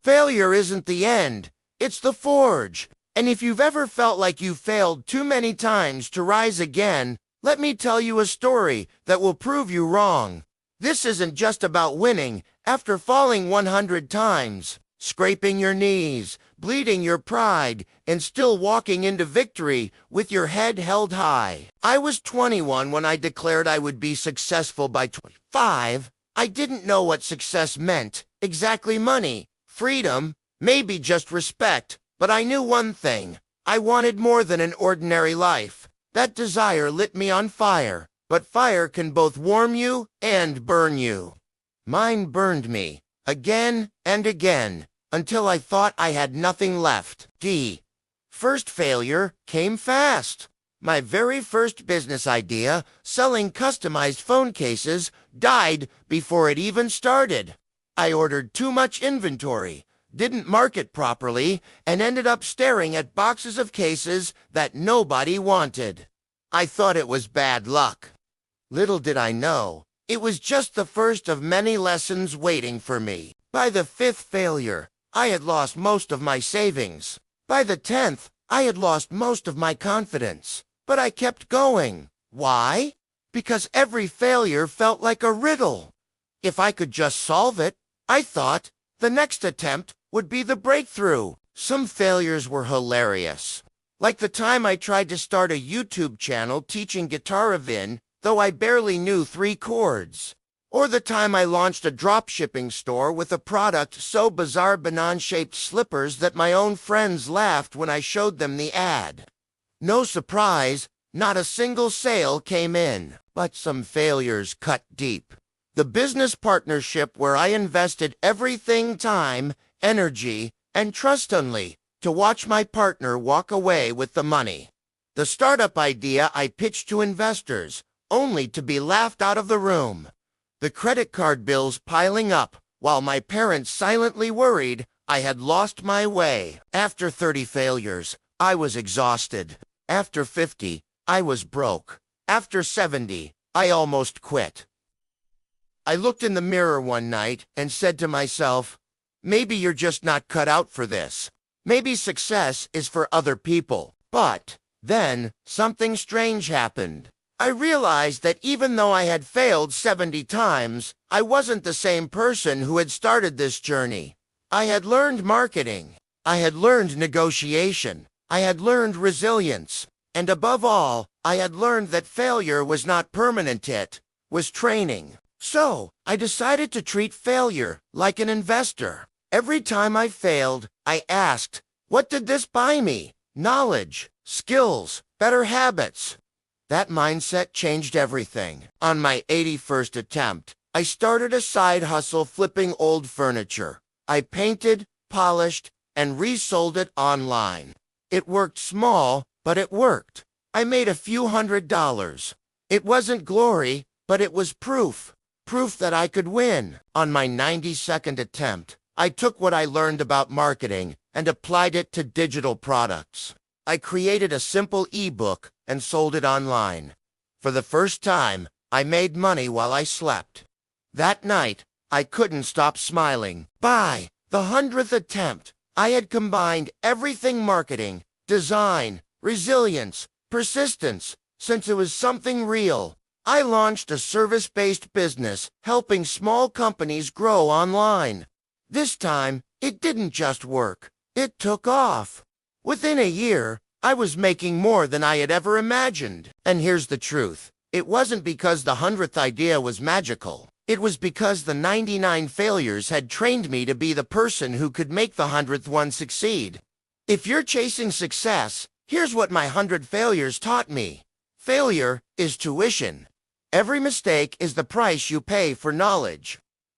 Failure isn't the end, it's the forge. And if you've ever felt like you failed too many times to rise again, let me tell you a story that will prove you wrong. This isn't just about winning after falling 100 times, scraping your knees, bleeding your pride, and still walking into victory with your head held high. I was 21 when I declared I would be successful by 25. I didn't know what success meant, exactly money, freedom, maybe just respect, but I knew one thing. I wanted more than an ordinary life. That desire lit me on fire, but fire can both warm you and burn you. Mine burned me, again and again, until I thought I had nothing left. First failure came fast. My very first business idea, selling customized phone cases, died before it even started. I ordered too much inventory, didn't market properly, and ended up staring at boxes of cases that nobody wanted. I thought it was bad luck. Little did I know, it was just the first of many lessons waiting for me. By the 5th failure, I had lost most of my savings. By the 10th, I had lost most of my confidence. But I kept going. Why? Because every failure felt like a riddle. If I could just solve it, I thought, the next attempt would be the breakthrough. Some failures were hilarious. Like the time I tried to start a YouTube channel teaching guitar in, though I barely knew 3 chords. Or the time I launched a dropshipping store with a product so bizarre, banana-shaped slippers that my own friends laughed when I showed them the ad. No surprise, not a single sale came in, but some failures cut deep. The business partnership where I invested everything, time, energy, and trust only to watch my partner walk away with the money. The startup idea I pitched to investors, only to be laughed out of the room. The credit card bills piling up, while my parents silently worried I had lost my way. After 30 failures, I was exhausted. After 50, I was broke. After 70, I almost quit. I looked in the mirror one night and said to myself, maybe you're just not cut out for this. Maybe success is for other people. But then something strange happened. I realized that even though I had failed 70 times, I wasn't the same person who had started this journey. I had learned marketing. I had learned negotiation. I had learned resilience. And above all, I had learned that failure was not permanent, it was training. So, I decided to treat failure like an investor. Every time I failed, I asked, what did this buy me? Knowledge, skills, better habits. That mindset changed everything. On my 81st attempt, I started a side hustle flipping old furniture. I painted, polished, and resold it online. It worked small, but it worked. I made a few $100s. It wasn't glory, but it was proof. Proof that I could win. On my 92nd attempt, I took what I learned about marketing and applied it to digital products. I created a simple ebook and sold it online. For the first time, I made money while I slept. That night, I couldn't stop smiling. By the 100th attempt, I had combined everything: marketing, design, resilience, persistence, since it was something real. I launched a service-based business, helping small companies grow online. This time, it didn't just work, it took off. Within a year, I was making more than I had ever imagined. And here's the truth. It wasn't because the 100th idea was magical. It was because the 99 failures had trained me to be the person who could make the 100th one succeed. If you're chasing success, here's what my 100 failures taught me. Failure is tuition. Every mistake is the price you pay for knowledge.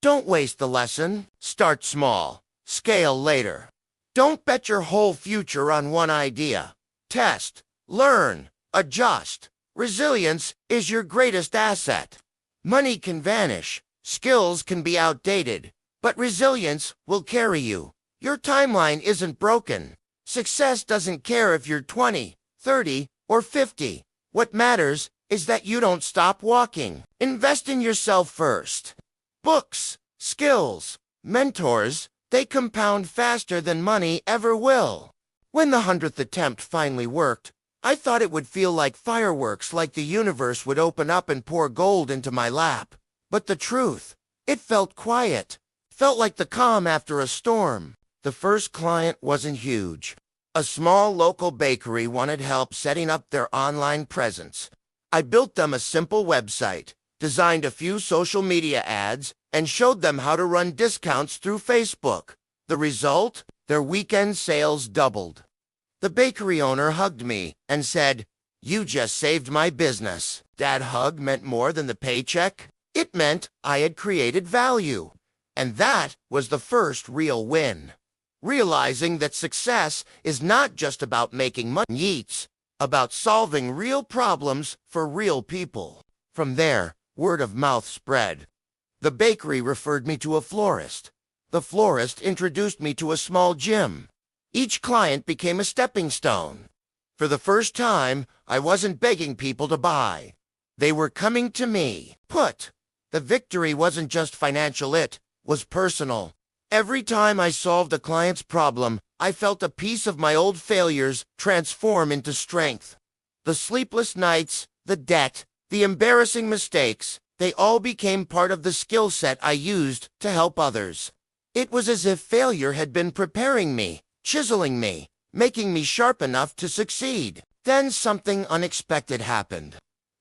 Don't waste the lesson. Start small. Scale later. Don't bet your whole future on one idea. Test, learn, adjust. Resilience is your greatest asset. Money can vanish, skills can be outdated, but resilience will carry you. Your timeline isn't broken. Success doesn't care if you're 20, 30, or 50. What matters is that you don't stop walking. Invest in yourself first. Books, skills, mentors, They compound faster than money ever will. When the 100th attempt finally worked, I thought it would feel like fireworks, like the universe would open up and pour gold into my lap. But the truth, it felt quiet. Felt like the calm after a storm. The first client wasn't huge. A small local bakery wanted help setting up their online presence. I built them a simple website, designed a few social media ads, and showed them how to run discounts through Facebook. The result? Their weekend sales doubled. The bakery owner hugged me and said, "You just saved my business." That hug meant more than the paycheck. It meant I had created value. And that was the first real win. Realizing that success is not just about making money, it's about solving real problems for real people. From there, word of mouth spread. The bakery referred me to a florist. The florist introduced me to a small gym. Each client became a stepping stone. For the first time, I wasn't begging people to buy. They were coming to me. The victory wasn't just financial, it was personal. Every time I solved a client's problem, I felt a piece of my old failures transform into strength. The sleepless nights, the debt, the embarrassing mistakes, they all became part of the skill set I used to help others. It was as if failure had been preparing me, chiseling me, making me sharp enough to succeed. Then something unexpected happened.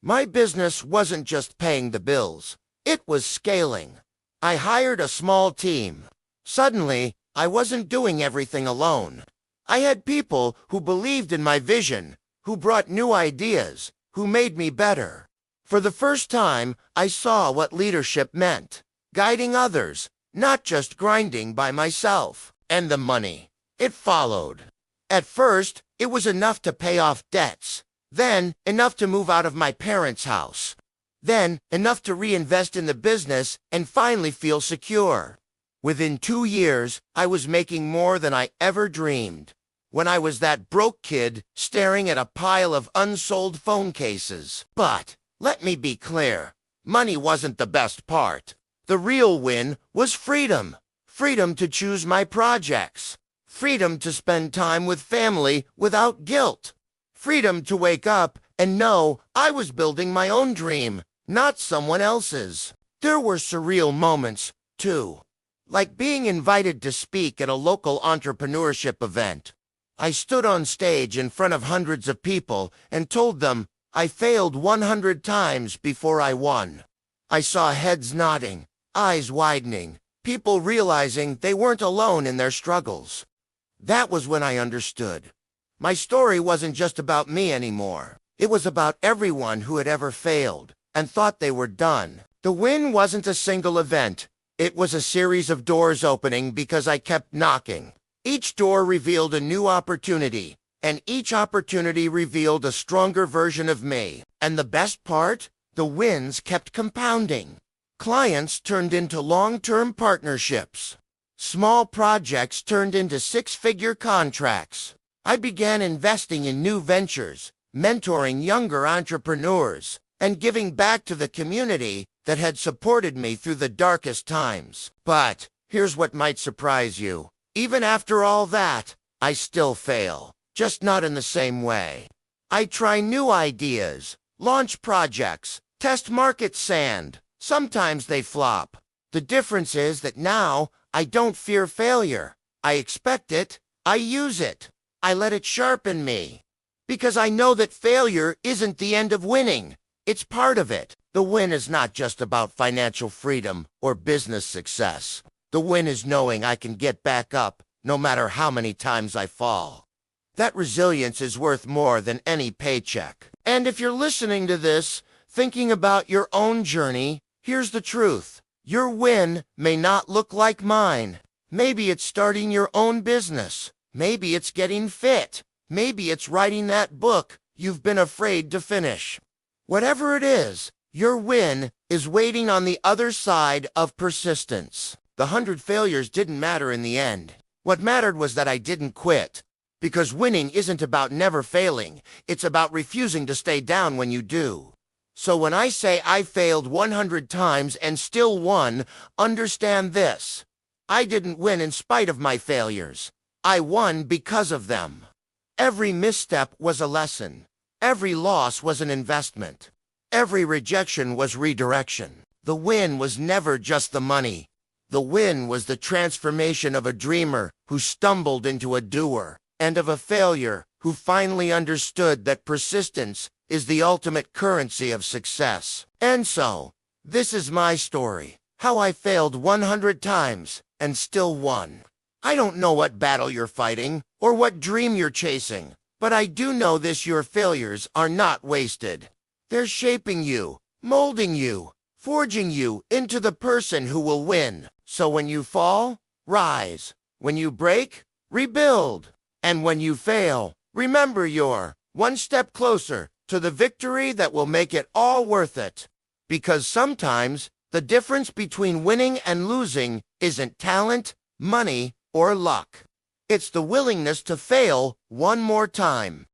My business wasn't just paying the bills. It was scaling. I hired a small team. Suddenly, I wasn't doing everything alone. I had people who believed in my vision, who brought new ideas, who made me better. For the first time, I saw what leadership meant. Guiding others, not just grinding by myself. And the money. It followed. At first, it was enough to pay off debts. Then, enough to move out of my parents' house. Then, enough to reinvest in the business and finally feel secure. Within 2 years, I was making more than I ever dreamed. When I was that broke kid staring at a pile of unsold phone cases. But, let me be clear, money wasn't the best part. The real win was freedom. Freedom to choose my projects. Freedom to spend time with family without guilt. Freedom to wake up and know I was building my own dream, not someone else's. There were surreal moments, too. Like being invited to speak at a local entrepreneurship event. I stood on stage in front of hundreds of people and told them I failed 100 times before I won. I saw heads nodding, eyes widening, people realizing they weren't alone in their struggles. That was when I understood. My story wasn't just about me anymore. It was about everyone who had ever failed and thought they were done. The win wasn't a single event. It was a series of doors opening because I kept knocking. Each door revealed a new opportunity, and each opportunity revealed a stronger version of me. And the best part? The wins kept compounding. Clients turned into long-term partnerships. Small projects turned into six-figure contracts. I began investing in new ventures, mentoring younger entrepreneurs, and giving back to the community that had supported me through the darkest times. But here's what might surprise you. Even after all that, I still fail, just not in the same way. I try new ideas, launch projects, test market sand. Sometimes they flop. The difference is that now I don't fear failure. I expect it. I use it. I let it sharpen me. Because I know that failure isn't the end of winning. It's part of it. The win is not just about financial freedom or business success. The win is knowing I can get back up no matter how many times I fall. That resilience is worth more than any paycheck. And if you're listening to this, thinking about your own journey, here's the truth. Your win may not look like mine. Maybe it's starting your own business. Maybe it's getting fit. Maybe it's writing that book you've been afraid to finish. Whatever it is, your win is waiting on the other side of persistence. The 100 failures didn't matter in the end. What mattered was that I didn't quit. Because winning isn't about never failing. It's about refusing to stay down when you do. So when I say I failed 100 times and still won, understand this. I didn't win in spite of my failures. I won because of them. Every misstep was a lesson. Every loss was an investment. Every rejection was redirection. The win was never just the money. The win was the transformation of a dreamer who stumbled into a doer, and of a failure who finally understood that persistence is the ultimate currency of success. And so, this is my story, how I failed 100 times and still won. I don't know what battle you're fighting or what dream you're chasing, but I do know this: your failures are not wasted. They're shaping you, molding you, forging you into the person who will win. So when you fall, rise. When you break, rebuild. And when you fail, remember you're one step closer to the victory that will make it all worth it. Because sometimes the difference between winning and losing isn't talent, money, or luck. It's the willingness to fail one more time.